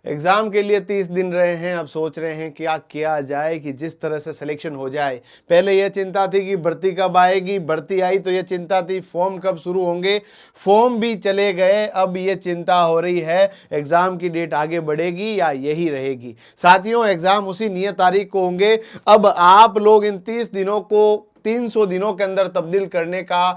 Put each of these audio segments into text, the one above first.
Exam के लिए 30 दिन रहे हैं, अब सोच रहे हैं क्या किया जाए कि जिस तरह से सिलेक्शन हो जाए। पहले यह चिंता थी कि भर्ती कब आएगी, भर्ती आई तो यह चिंता थी फॉर्म कब शुरू होंगे, फॉर्म भी चले गए, अब ये चिंता हो रही है एग्ज़ाम की डेट आगे बढ़ेगी या यही रहेगी। साथियों, एग्ज़ाम उसी नियत तारीख को होंगे। अब आप लोग इन 30 दिनों को 300 दिनों के अंदर तब्दील करने का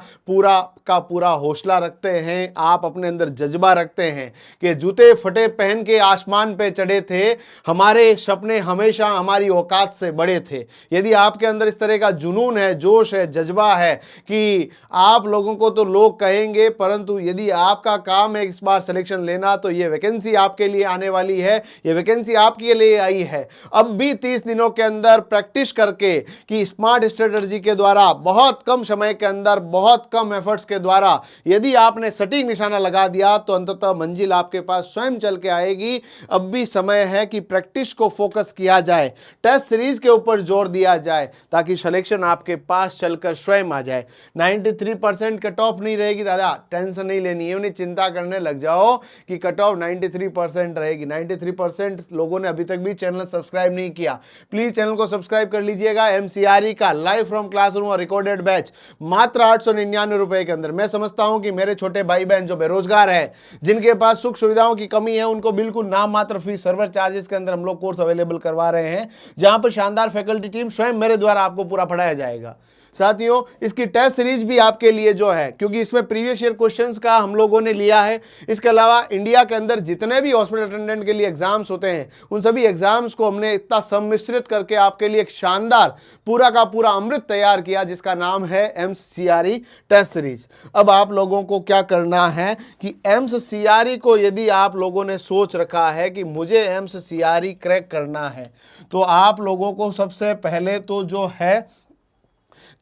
पूरा हौसला रखते हैं, आप अपने अंदर जज्बा रखते हैं कि जूते फटे पहन के आसमान पे चढ़े थे, हमारे सपने हमेशा हमारी औकात से बड़े थे। यदि आपके अंदर इस तरह का जुनून है, जोश है, जज्बा है कि आप लोगों को तो लोग कहेंगे, परंतु यदि आपका काम है इस बार सिलेक्शन लेना, तो ये वैकेंसी आपके लिए आने वाली है, ये वैकेंसी आपके लिए आई है। अब भी 30 दिनों के अंदर प्रैक्टिस करके कि स्मार्ट स्ट्रेटजी के द्वारा बहुत कम समय के अंदर बहुत कम एफर्ट्स के द्वारा यदि आपने सटीक निशाना लगा दिया तो अंततः मंजिल आपके पास स्वयं चल के आएगी। अब भी समय है कि प्रैक्टिस को फोकस किया जाए, टेस्ट सीरीज के ऊपर जोर दिया जाए ताकि सिलेक्शन आपके पास चलकर स्वयं आ जाए। 93% कट ऑफ नहीं रहेगी दादा, टेंशन नहीं लेनी है, उन्हें चिंता करने लग जाओ कि कट ऑफ 93% रहेगी। 93% लोगों ने अभी तक भी चैनल सब्सक्राइब नहीं किया, प्लीज चैनल को सब्सक्राइब कर लीजिएगा। एमसीआरई का लाइव फ्रॉम क्लासरूम और रिकॉर्डेड बैच मात्र 899 रुपए के अंदर। मैं समझता हूं कि मेरे छोटे भाई बहन जो बेरोजगार है, जिनके पास सुख सुविधाओं की कमी है, उनको बिल्कुल नाम मात्र फीस सर्वर चार्जेस के अंदर हम लोग कोर्स अवेलेबल करवा रहे हैं, जहां पर शानदार फैकल्टी टीम स्वयं मेरे द्वारा आपको पूरा पढ़ाया जाएगा। साथियों, इसकी टेस्ट सीरीज भी आपके लिए जो है, क्योंकि इसमें प्रीवियस ईयर क्वेश्चंस का हम लोगों ने लिया है। इसके अलावा इंडिया के अंदर जितने भी हॉस्पिटल अटेंडेंट के लिए एग्जाम्स होते हैं, उन सभी एग्जाम्स को हमने इतना सम्मिश्रित करके आपके लिए एक शानदार पूरा का पूरा अमृत तैयार किया, जिसका नाम है एमसीआरई टेस्ट सीरीज। अब आप लोगों को क्या करना है कि एमसीआरई को यदि आप लोगों ने सोच रखा है कि मुझे एमसीआरई क्रैक करना है, तो आप लोगों को सबसे पहले तो जो है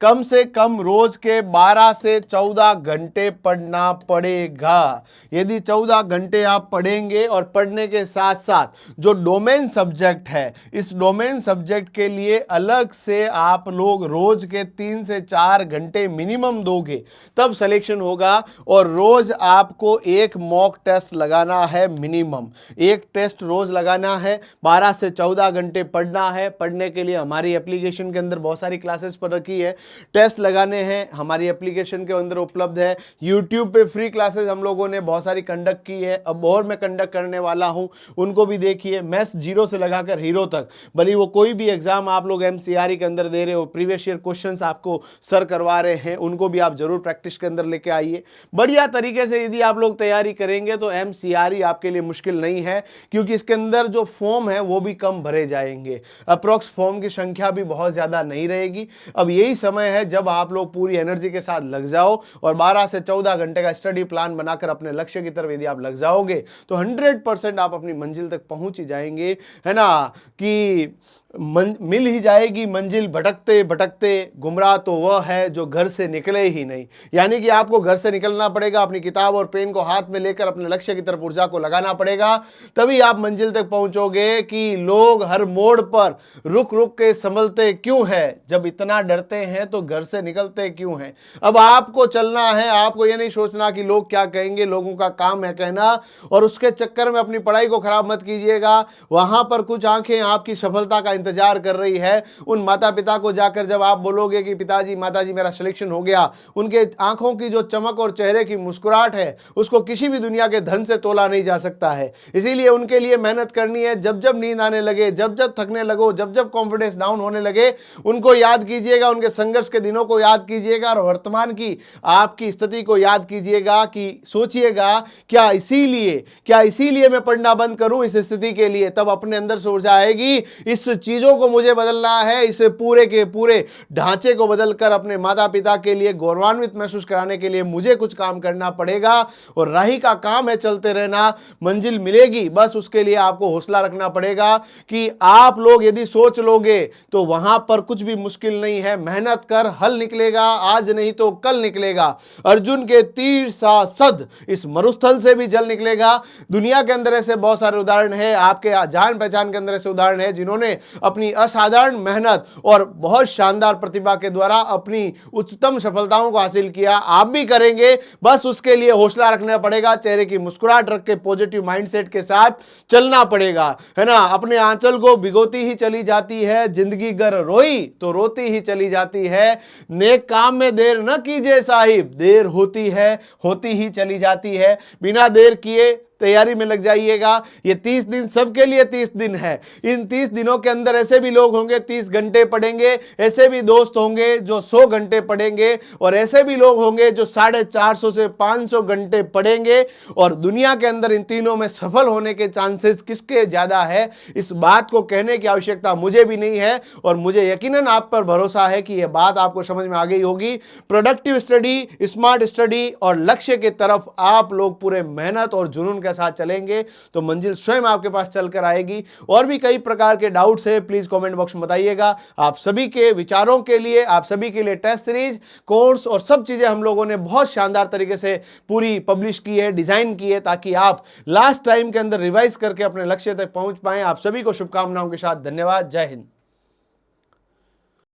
कम से कम रोज के 12 से 14 घंटे पढ़ना पड़ेगा। यदि 14 घंटे आप पढ़ेंगे और पढ़ने के साथ साथ जो डोमेन सब्जेक्ट है, इस डोमेन सब्जेक्ट के लिए अलग से आप लोग रोज के 3 से 4 घंटे मिनिमम दोगे, तब सिलेक्शन होगा। और रोज आपको एक मॉक टेस्ट लगाना है, मिनिमम एक टेस्ट रोज लगाना है। 12 से 14 घंटे पढ़ना है। पढ़ने के लिए हमारी एप्लीकेशन के अंदर बहुत सारी क्लासेस पर रखी है, टेस्ट लगाने हैं, हमारी एप्लीकेशन के अंदर उपलब्ध है। यूट्यूब पे फ्री क्लासेस हम लोगों ने बहुत सारी कंडक्ट की है, अब और मैं कंडक्ट करने वाला हूं, उनको भी देखिए। मैथ्स जीरो से लगाकर हीरो तक, भले वो कोई भी एग्जाम आप लोग एमसीआरई के अंदर दे रहे हो, प्रीवियस ईयर क्वेश्चंस आपको सर करवा रहे हैं, उनको भी आप जरूर प्रैक्टिस के अंदर लेके आइए। बढ़िया तरीके से यदि आप लोग तैयारी करेंगे तो एमसीआरई आपके लिए मुश्किल नहीं है, क्योंकि इसके अंदर जो फॉर्म है वो भी कम भरे जाएंगे, अप्रोक्स फॉर्म की संख्या भी बहुत ज्यादा नहीं रहेगी। अब यही समय है जब आप लोग पूरी एनर्जी के साथ लग जाओ और 12 से 14 घंटे का स्टडी प्लान बनाकर अपने लक्ष्य की तरफ यदि आप लग जाओगे तो 100% आप अपनी मंजिल तक पहुंच ही जाएंगे, है ना। कि मिल ही जाएगी मंजिल भटकते भटकते, गुमराह तो वह है जो घर से निकले ही नहीं। यानी कि आपको घर से निकलना पड़ेगा, अपनी किताब और पेन को हाथ में लेकर अपने लक्ष्य की तरफ ऊर्जा को लगाना पड़ेगा, तभी आप मंजिल तक पहुंचोगे। कि लोग हर मोड़ पर रुक रुक के संभलते क्यों है, जब इतना डरते हैं तो घर से निकलते क्यों हैं। अब आपको चलना है, आपको यह नहीं सोचना कि लोग क्या कहेंगे, लोगों का काम है कहना, और उसके चक्कर में अपनी पढ़ाई को खराब मत कीजिएगा। वहां पर कुछ आंखें आपकी सफलता का इंतजार कर रही है। उन माता पिता को जाकर जब आप बोलोगे कि पिताजी माताजी मेरा सिलेक्शन हो गया, उनके आंखों की जो चमक और चेहरे की मुस्कुराहट है, उसको किसी भी दुनिया के धन से तोला नहीं जा सकता है। इसीलिए उनके लिए मेहनत करनी है। जब जब नींद आने लगे, जब जब थकने लगो, जब जब कॉन्फिडेंस डाउन होने लगे, उनको याद कीजिएगा, उनके संघर्ष के दिनों को याद कीजिएगा और वर्तमान की आपकी स्थिति को याद कीजिएगा। कि सोचिएगा क्या इसीलिए मैं पढ़ना बंद करूं इस स्थिति के लिए, तब अपने अंदर से ऊर्जा आएगी, इस चीजों को मुझे बदलना है, इस पूरे के पूरे ढांचे को बदलकर अपने माता पिता के लिए गौरवान्वित महसूस कराने के लिए मुझे कुछ काम करना पड़ेगा। और राही का काम है चलते रहना, मंजिल मिलेगी, बस उसके लिए आपको हौसला रखना पड़ेगा। कि आप लोग यदि सोच लोगे तो वहां पर कुछ भी मुश्किल नहीं है। मेहनत कर, हल निकलेगा, आज नहीं तो कल निकलेगा। अर्जुन के तीर सा सद इस मरुस्थल से भी जल निकलेगा। दुनिया के अंदर ऐसे बहुत सारे उदाहरण है, आपके जान पहचान के अंदर ऐसे उदाहरण है जिन्होंने अपनी असाधारण मेहनत और बहुत शानदार प्रतिभा के द्वारा अपनी उच्चतम सफलताओं को हासिल किया। आप भी करेंगे, बस उसके लिए हौसला रखना पड़ेगा, चेहरे की मुस्कुराहट रख के पॉजिटिव माइंडसेट के साथ चलना पड़ेगा, है ना। अपने आंचल को भिगोती ही चली जाती है जिंदगी, गर रोई तो रोती ही चली जाती है। नेक काम में देर न कीजिए साहिब, देर होती ही चली जाती है। बिना देर किए तैयारी में लग जाइएगा। ये 30 दिन सबके लिए 30 दिन है। इन 30 दिनों के अंदर ऐसे भी लोग होंगे 30 घंटे पढ़ेंगे, ऐसे भी दोस्त होंगे जो 100 घंटे पढ़ेंगे, और ऐसे भी लोग होंगे जो 450 से 500 घंटे पढ़ेंगे। और दुनिया के अंदर इन तीनों में सफल होने के चांसेस किसके ज्यादा है, इस बात को कहने की आवश्यकता मुझे भी नहीं है, और मुझे यकीनन आप पर भरोसा है कि यह बात आपको समझ में आ गई होगी। प्रोडक्टिव स्टडी, स्मार्ट स्टडी और लक्ष्य की तरफ आप लोग पूरे मेहनत और जुनून के साथ चलेंगे तो मंजिल स्वयं आपके पास चलकर आएगी। और भी कई प्रकार के डाउट्स है, प्लीज कमेंट बॉक्स में बताइएगा। आप सभी के विचारों के लिए, आप सभी के लिए टेस्ट सीरीज, कोर्स और सब चीजें हम लोगों ने बहुत शानदार तरीके से पूरी पब्लिश की है, डिजाइन की है, ताकि आप लास्ट टाइम के अंदर रिवाइज करके अपने लक्ष्य तक पहुंच पाएं। आप सभी को शुभकामनाओं के साथ धन्यवाद। जय हिंद।